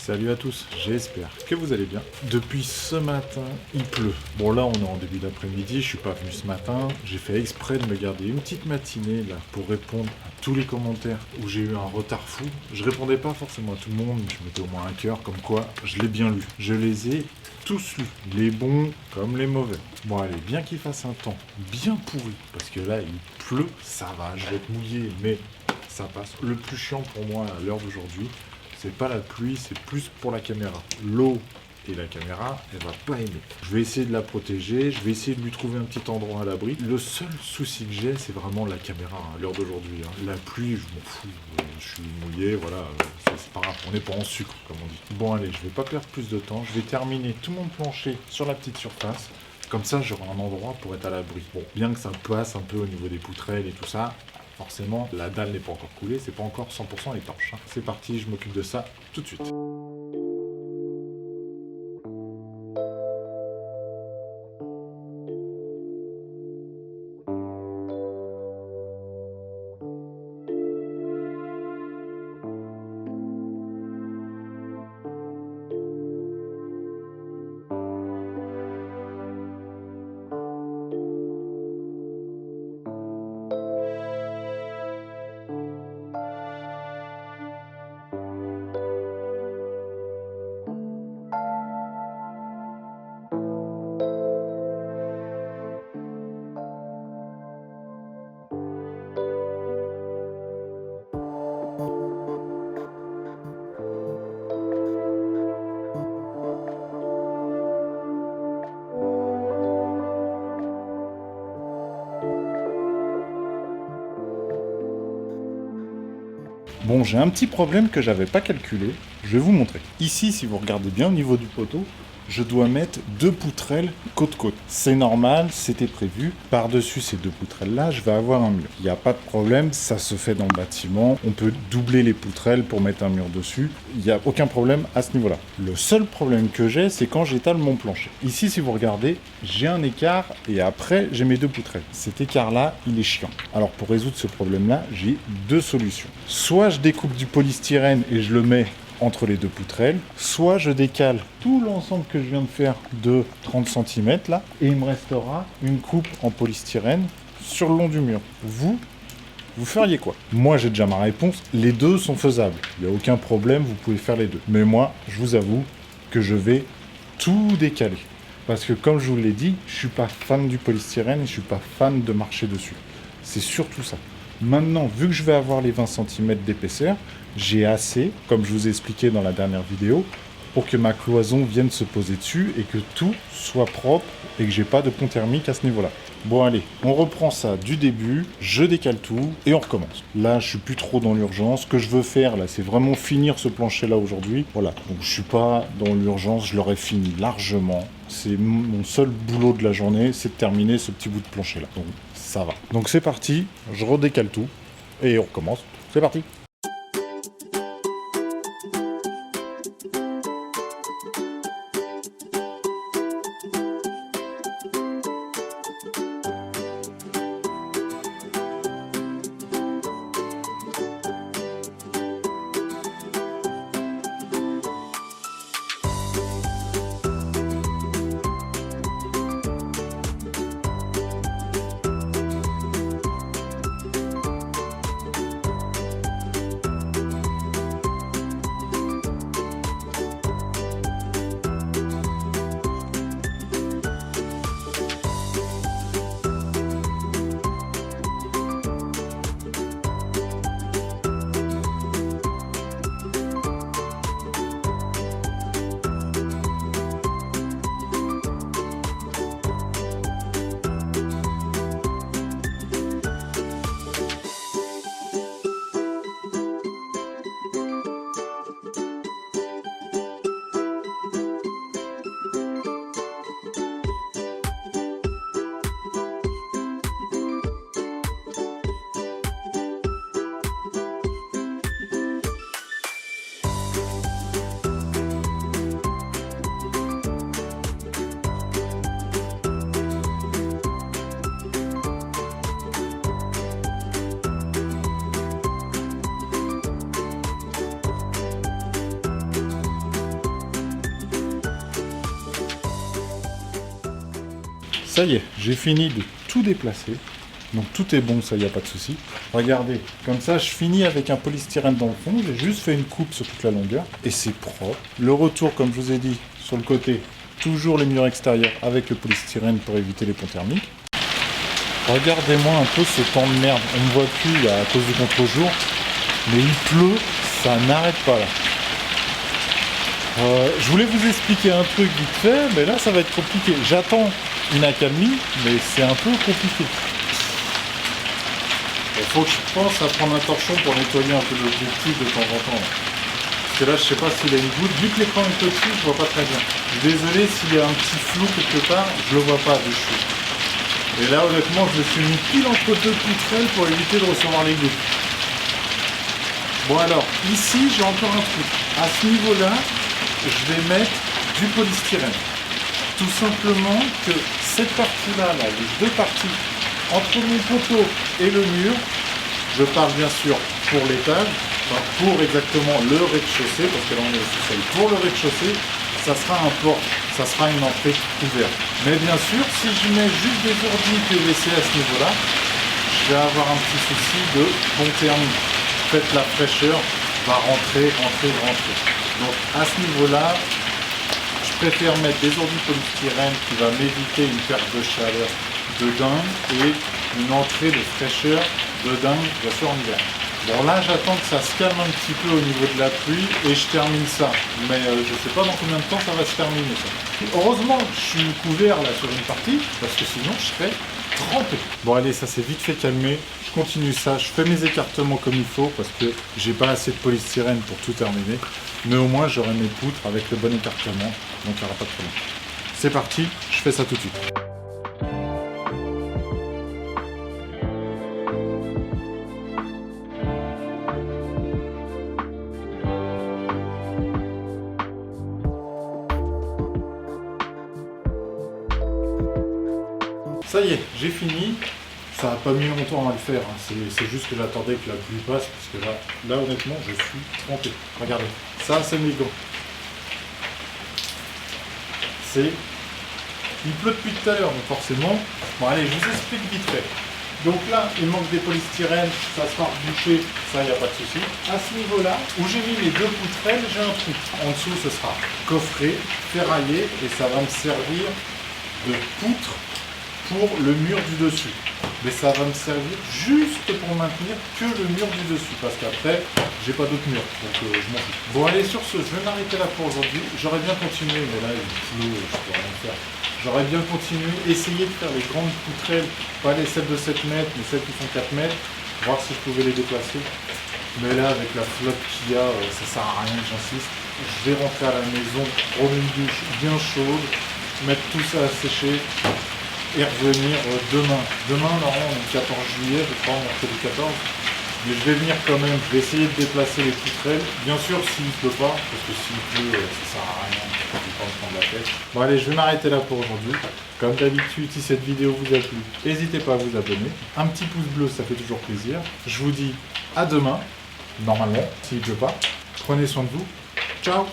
Salut à tous, j'espère que vous allez bien. Depuis ce matin, il pleut. Bon là on est en début d'après-midi, je suis pas venu ce matin. J'ai fait exprès de me garder une petite matinée là pour répondre à tous les commentaires où j'ai eu un retard fou. Je répondais pas forcément à tout le monde, mais je mettais au moins un cœur comme quoi je l'ai bien lu. Je les ai tous lus, les bons comme les mauvais. Bon allez, bien qu'il fasse un temps bien pourri, parce que là il pleut, ça va, je vais être mouillé, mais ça passe. Le plus chiant pour moi à l'heure d'aujourd'hui, c'est pas la pluie, c'est plus pour la caméra. L'eau et la caméra, elle va pas aimer. Je vais essayer de la protéger, je vais essayer de lui trouver un petit endroit à l'abri. Le seul souci que j'ai, c'est vraiment la caméra à l'heure d'aujourd'hui. La pluie, je m'en fous. Je suis mouillé, voilà, c'est pas grave. On n'est pas en sucre, comme on dit. Bon allez, je vais pas perdre plus de temps. Je vais terminer tout mon plancher sur la petite surface. Comme ça, j'aurai un endroit pour être à l'abri. Bon, bien que ça passe un peu au niveau des poutrelles et tout ça, forcément, la dalle n'est pas encore coulée, c'est pas encore 100% étanche. C'est parti, je m'occupe de ça tout de suite. Bon, j'ai un petit problème que j'avais pas calculé, je vais vous montrer. Ici, si vous regardez bien au niveau du poteau, je dois mettre 2 poutrelles côte-côte. C'est normal, c'était prévu. Par-dessus ces 2 poutrelles-là, je vais avoir un mur. Il n'y a pas de problème, ça se fait dans le bâtiment. On peut doubler les poutrelles pour mettre un mur dessus. Il n'y a aucun problème à ce niveau-là. Le seul problème que j'ai, c'est quand j'étale mon plancher. Ici, si vous regardez, j'ai un écart et après, j'ai mes 2 poutrelles. Cet écart-là, il est chiant. Alors, pour résoudre ce problème-là, j'ai 2 solutions. Soit je découpe du polystyrène et je le mets entre les 2 poutrelles, soit je décale tout l'ensemble que je viens de faire de 30 cm là, et il me restera une coupe en polystyrène sur le long du mur. Vous feriez quoi? Moi j'ai déjà ma réponse, les deux sont faisables, il n'y a aucun problème, vous pouvez faire les deux. Mais moi, je vous avoue que je vais tout décaler. Parce que comme je vous l'ai dit, je suis pas fan du polystyrène et je suis pas fan de marcher dessus. C'est surtout ça. Maintenant, vu que je vais avoir les 20 cm d'épaisseur, j'ai assez, comme je vous ai expliqué dans la dernière vidéo, pour que ma cloison vienne se poser dessus et que tout soit propre et que j'ai pas de pont thermique à ce niveau-là. Bon allez, on reprend ça du début, je décale tout et on recommence. Là, je suis plus trop dans l'urgence. Ce que je veux faire, là, c'est vraiment finir ce plancher-là aujourd'hui. Voilà, donc je suis pas dans l'urgence, je l'aurais fini largement. C'est mon seul boulot de la journée, c'est de terminer ce petit bout de plancher-là. Donc ça va. Donc c'est parti, je redécale tout et on recommence. C'est parti. Ça y est, j'ai fini de tout déplacer. Donc tout est bon, ça, il n'y a pas de souci. Regardez, comme ça, je finis avec un polystyrène dans le fond. J'ai juste fait une coupe sur toute la longueur. Et c'est propre. Le retour, comme je vous ai dit, sur le côté, toujours les murs extérieurs avec le polystyrène pour éviter les ponts thermiques. Regardez-moi un peu ce temps de merde. On ne me voit plus là, à cause du contre-jour. Mais il pleut, ça n'arrête pas là. Je voulais vous expliquer un truc vite fait, mais là ça va être compliqué. J'attends une accalmie, mais c'est un peu compliqué. Il faut que je pense à prendre un torchon pour nettoyer un peu l'objectif de temps en temps. Parce que là je sais pas s'il a une goutte. Vu que l'écran est petit, je vois pas très bien. Je suis désolé s'il y a un petit flou quelque part, je le vois pas dessus. Et là honnêtement je me suis mis pile entre deux poutrelles pour éviter de recevoir les gouttes. Bon alors, ici j'ai encore un truc. À ce niveau-là, je vais mettre du polystyrène. Tout simplement que cette partie-là, les deux parties, entre mon poteau et le mur, je parle bien sûr pour l'étage, enfin pour exactement le rez-de-chaussée, parce que là on est au sous-sol. Pour le rez-de-chaussée, ça sera un port, ça sera une entrée couverte. Mais bien sûr, si je mets juste des ourdis PVC à ce niveau-là, je vais avoir un petit souci de bon thermique. En fait, la fraîcheur va rentrer. Donc à ce niveau-là, je préfère mettre des ourdis polystyrène qui va m'éviter une perte de chaleur de dingue et une entrée de fraîcheur de dingue, bien sûr en hiver. Bon là j'attends que ça se calme un petit peu au niveau de la pluie et je termine ça. Mais je sais pas dans combien de temps ça va se terminer ça. Heureusement je suis couvert là sur une partie, parce que sinon je serais trempé. Bon allez, ça s'est vite fait calmer. Je continue ça, je fais mes écartements comme il faut parce que j'ai pas assez de polystyrène pour tout terminer. Mais au moins j'aurai mes poutres avec le bon écartement, donc il n'y aura pas de problème. C'est parti, je fais ça tout de suite. Ça y est, j'ai fini. Ça n'a pas mis longtemps à le faire. Hein. C'est juste que j'attendais que la pluie passe, parce que là honnêtement, je suis trempé. Regardez, ça c'est mes gants. Il pleut depuis tout à l'heure, donc forcément. Bon allez, je vous explique vite fait. Donc là, il manque des polystyrènes, ça sera rebouché, ça il n'y a pas de souci. À ce niveau-là, où j'ai mis les deux poutrelles, j'ai un trou. En dessous, ce sera coffré, ferraillé, et ça va me servir de poutre pour le mur du dessus. Mais ça va me servir juste pour maintenir que le mur du dessus, parce qu'après, j'ai pas d'autre mur, donc je m'en fous. Bon allez, sur ce, je vais m'arrêter là pour aujourd'hui. J'aurais bien continué, mais là, il pleut, je peux rien faire. J'aurais bien continué, essayer de faire les grandes poutrelles, pas les celles de 7 mètres, mais celles qui font 4 mètres, voir si je pouvais les déplacer. Mais là, avec la flotte qu'il y a, ça sert à rien, j'insiste. Je vais rentrer à la maison, prendre une douche bien chaude, mettre tout ça à sécher, et revenir demain. Demain, normalement, on est le 14 juillet, je crois, mercredi 14. Mais je vais venir quand même, je vais essayer de déplacer les poutrelles. Bien sûr, s'il ne pleut pas, parce que s'il pleut, ça sert à rien, je ne vais pas me prendre la tête. Bon allez, je vais m'arrêter là pour aujourd'hui. Comme d'habitude, si cette vidéo vous a plu, n'hésitez pas à vous abonner. Un petit pouce bleu, ça fait toujours plaisir. Je vous dis à demain, normalement, s'il ne pleut pas. Prenez soin de vous. Ciao!